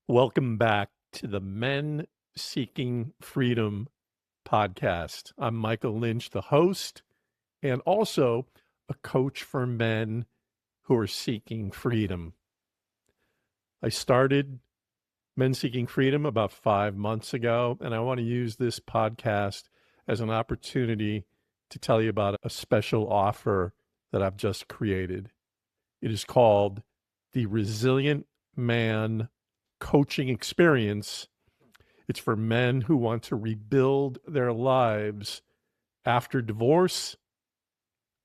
Welcome back to the Men Seeking Freedom podcast. I'm Michael Lynch, the host, and also a coach for men who are seeking freedom. I started Men Seeking Freedom about 5 months ago, and I want to use this podcast as an opportunity to tell you about a special offer that I've just created. It is called the Resilient Man Coaching Experience. It's for men who want to rebuild their lives after divorce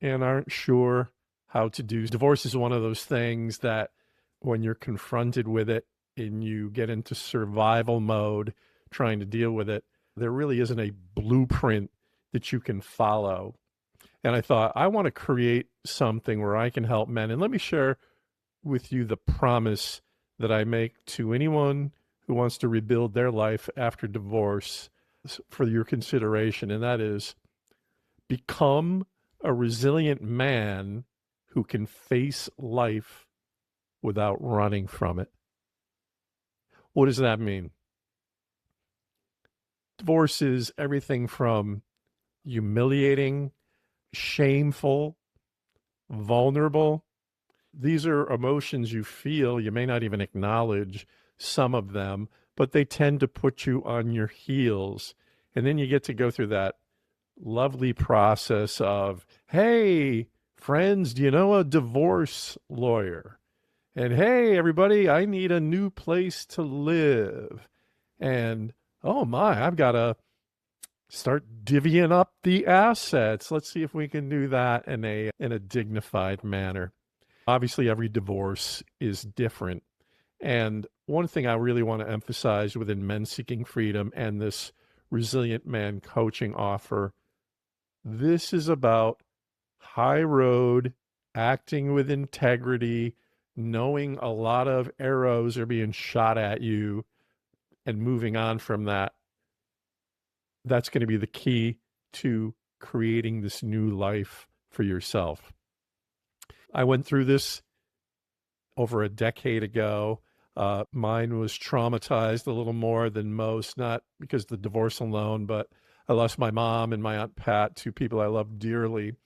and aren't sure how to do. Divorce is one of those things that when you're confronted with it and you get into survival mode trying to deal with it, there really isn't a blueprint that you can follow. And I thought, I want to create something where I can help men. And let me share with you the promise that I make to anyone who wants to rebuild their life after divorce for your consideration. And that is become a resilient man who can face life without running from it. What does that mean? Divorce is everything from humiliating, shameful, vulnerable. These are emotions you feel. You may not even acknowledge some of them, but they tend to put you on your heels. And then you get to go through that lovely process of, hey, friends, do you know a divorce lawyer? And hey, everybody, I need a new place to live. And oh my, I've got to start divvying up the assets. Let's see if we can do that in a dignified manner. Obviously, every divorce is different. And one thing I really want to emphasize within Men Seeking Freedom and this Resilient Man coaching offer, this is about high road, acting with integrity, knowing a lot of arrows are being shot at you and moving on from that. That's going to be the key to creating this new life for yourself. I went through this over a decade ago. Mine was traumatized a little more than most, not because of the divorce alone, but I lost my mom and my Aunt Pat, two people I love dearly. And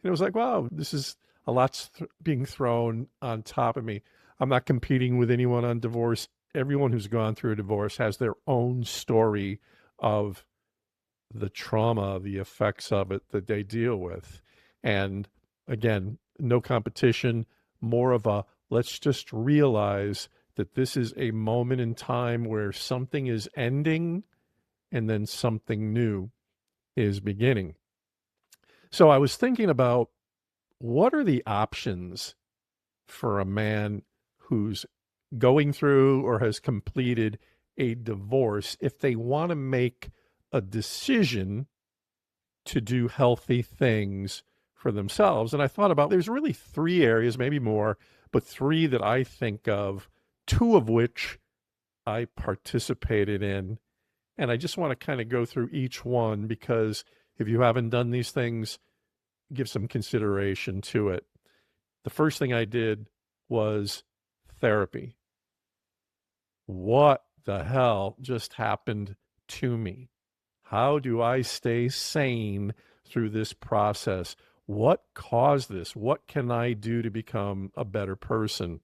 it was like, wow, this is a lot being thrown on top of me. I'm not competing with anyone on divorce. Everyone who's gone through a divorce has their own story of the trauma, the effects of it that they deal with. And again, no competition, more of a let's just realize that this is a moment in time where something is ending and then something new is beginning. So I was thinking about what are the options for a man who's going through or has completed a divorce if they want to make a decision to do healthy things for themselves. And I thought about there's really three areas, maybe more, but three that I think of, two of which I participated in. And I just want to kind of go through each one because if you haven't done these things, give some consideration to it. The first thing I did was therapy. What the hell just happened to me? How do I stay sane through this process? What caused this? What can I do to become a better person?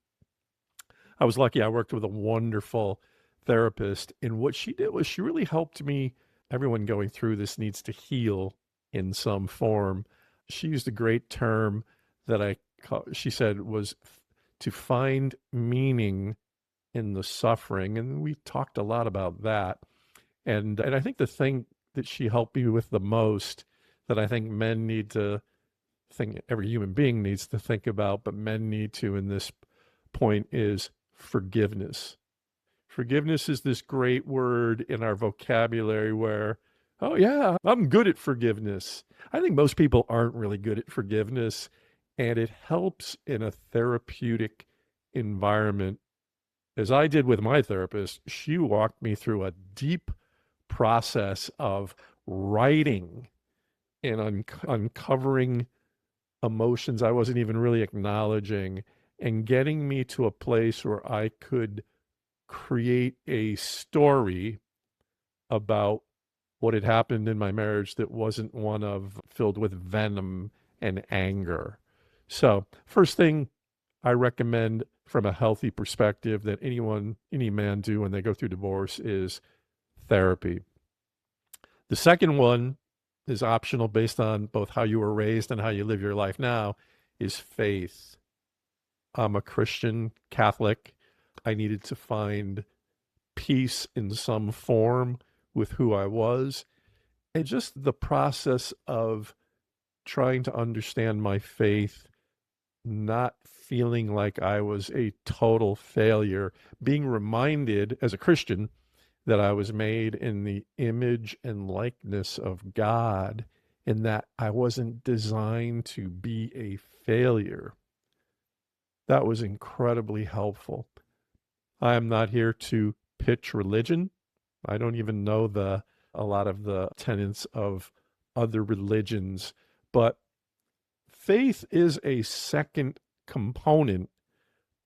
I was lucky I worked with a wonderful therapist, and what she did was she really helped me. Everyone going through this needs to heal in some form. She used a great term that she said was to find meaning in the suffering, and we talked a lot about that. And I think the thing that she helped me with the most that I think men need to think, every human being needs to think about, but men need to in this point, is forgiveness. Forgiveness is this great word in our vocabulary where, oh yeah, I'm good at forgiveness. I think most people aren't really good at forgiveness, and it helps in a therapeutic environment. As I did with my therapist, she walked me through a deep process of writing and uncovering emotions I wasn't even really acknowledging and getting me to a place where I could create a story about what had happened in my marriage that wasn't one of filled with venom and anger. So, first thing I recommend from a healthy perspective that any man do when they go through divorce is therapy. The second one is optional based on both how you were raised and how you live your life now is faith. I'm a Christian Catholic. I needed to find peace in some form with who I was. And just the process of trying to understand my faith, not feeling like I was a total failure, being reminded as a Christian that I was made in the image and likeness of God and that I wasn't designed to be a failure. That was incredibly helpful. I am not here to pitch religion. I don't even know a lot of the tenets of other religions, but faith is a second component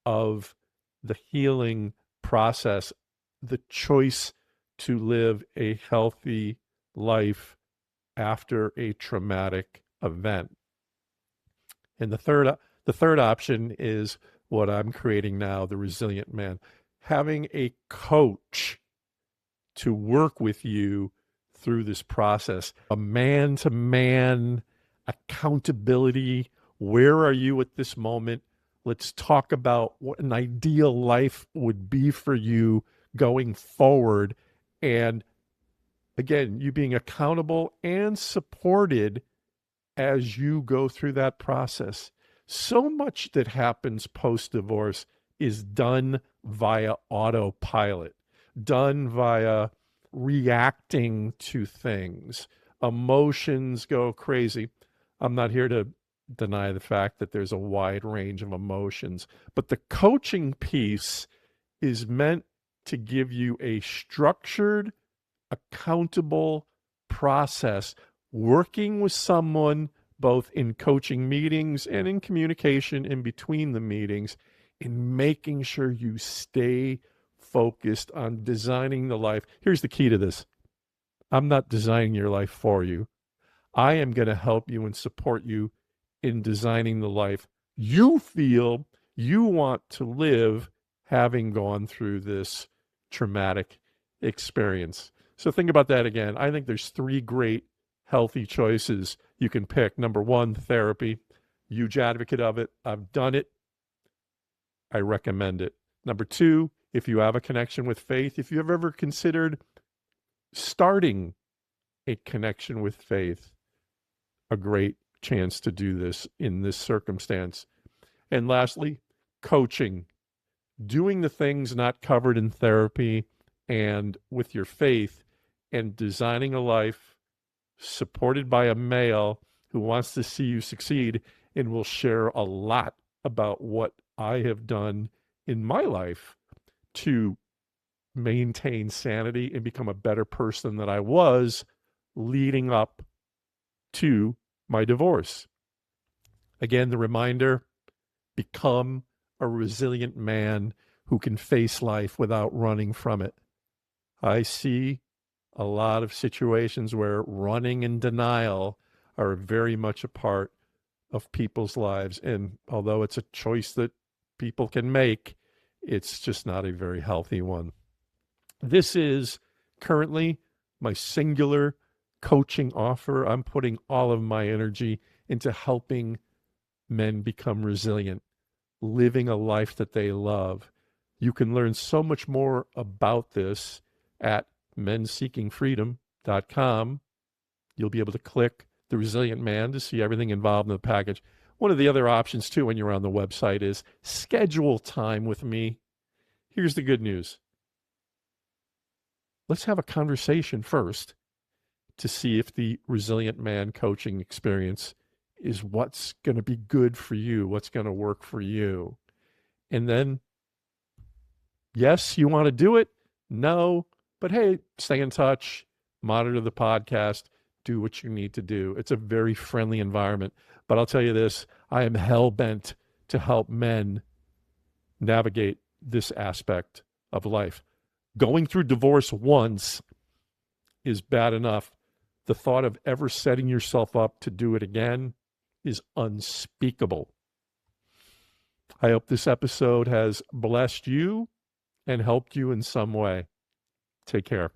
of the healing process, the choice to live a healthy life after a traumatic event. And the third option is what I'm creating now, the resilient man. Having a coach to work with you through this process, a man-to-man accountability. Where are you at this moment? Let's talk about what an ideal life would be for you going forward. And again, you being accountable and supported as you go through that process. So much that happens post divorce is done via autopilot, done via reacting to things. Emotions go crazy. I'm not here to deny the fact that there's a wide range of emotions, but the coaching piece is meant to give you a structured, accountable process, working with someone both in coaching meetings and in communication in between the meetings, in making sure you stay focused on designing the life. Here's the key to this. I'm not designing your life for you. I am going to help you and support you in designing the life you feel you want to live, having gone through this traumatic experience. So think about that again. I think there's three great healthy choices you can pick. Number one, therapy. Huge advocate of it. I've done it. I recommend it. Number two, if you have a connection with faith, if you've ever considered starting a connection with faith, a great chance to do this in this circumstance. And lastly, coaching, doing the things not covered in therapy and with your faith, and designing a life supported by a male who wants to see you succeed and will share a lot about what I have done in my life to maintain sanity and become a better person than I was leading up to my divorce. Again, the reminder, become a resilient man who can face life without running from it. I see a lot of situations where running and denial are very much a part of people's lives. And although it's a choice that people can make, it's just not a very healthy one. This is currently my singular coaching offer. I'm putting all of my energy into helping men become resilient, living a life that they love. You can learn so much more about this at menseekingfreedom.com. You'll be able to click the Resilient Man to see everything involved in the package. One of the other options, too, when you're on the website is schedule time with me. Here's the good news. Let's have a conversation first to see if the Resilient Man coaching experience is what's going to be good for you, what's going to work for you. And then, yes, you want to do it. No, but hey, stay in touch, monitor the podcast, do what you need to do. It's a very friendly environment. But I'll tell you this, I am hell bent to help men navigate this aspect of life. Going through divorce once is bad enough. The thought of ever setting yourself up to do it again is unspeakable. I hope this episode has blessed you and helped you in some way. Take care.